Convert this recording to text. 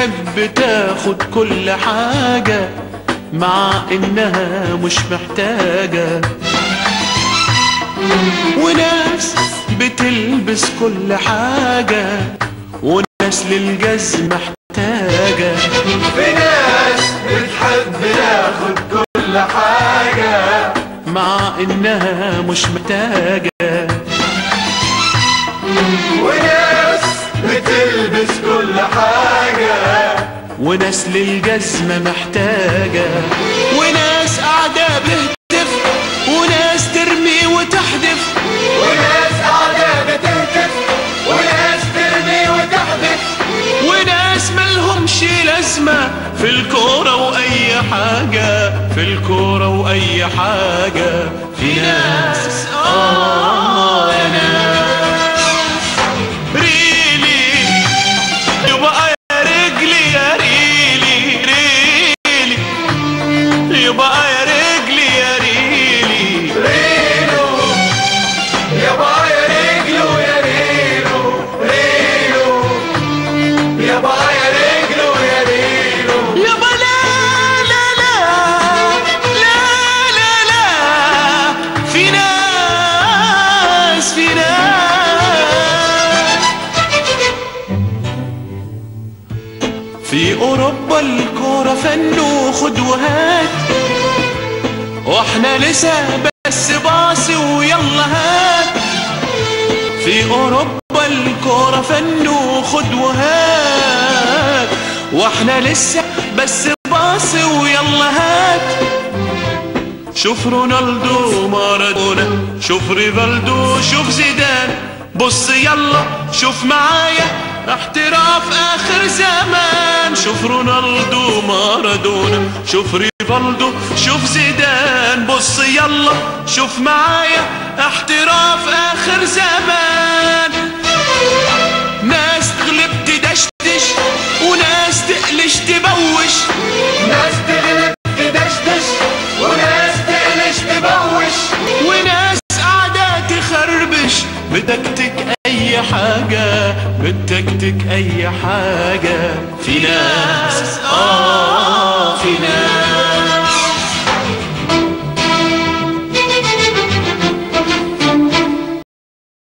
بتحب تاخد كل حاجة مع إنها مش محتاجة، وناس بتلبس كل حاجة وناس للجزم محتاجة. في ناس بتحب تاخد كل حاجة مع إنها مش محتاجة، وناس بتلبس كل حاجة وناس للجزمة محتاجة، وناس قاعدة بتهتف وناس ترمي وتحدف، وناس قاعدة بتهتف وناس ترمي وتحدف، وناس ملهمش لازمة في الكورة وأي حاجة، في الكورة وأي حاجة. في ناس يا ناس ريلي يبقى يا رجلي يا ريلي ريلي، يبقى يا رجلي يا ريلي ريلو يابا يا رجلو يا ريلو ريلو يابا يا رجلو يا ريلو يابا. لا لا لا لا لا لا، في ناس في ناس في أوروبا الكورة فن وخد وهات، واحنا لسه بس باصي ويلا هات. في أوروبا الكورة فن وخد وهات، واحنا لسه بس باصي ويلا هات. شوف رونالدو مارادونا، شوف ريفالدو، شوف زيدان، بص يلا شوف معايا احتراف آخر زمان. شوف رونالدو مارادونا، شوف ريفالدو، شوف زيدان، بص يلا شوف معايا احتراف آخر زمان. ناس تغلب تدشتش وناس تقلش تبوش، ناس تغلب تدشدش وناس تقلش تبوش، وناس قاعدة تخربش بتكتك أي حاجة، بتكتك أي حاجة. في ناس في ناس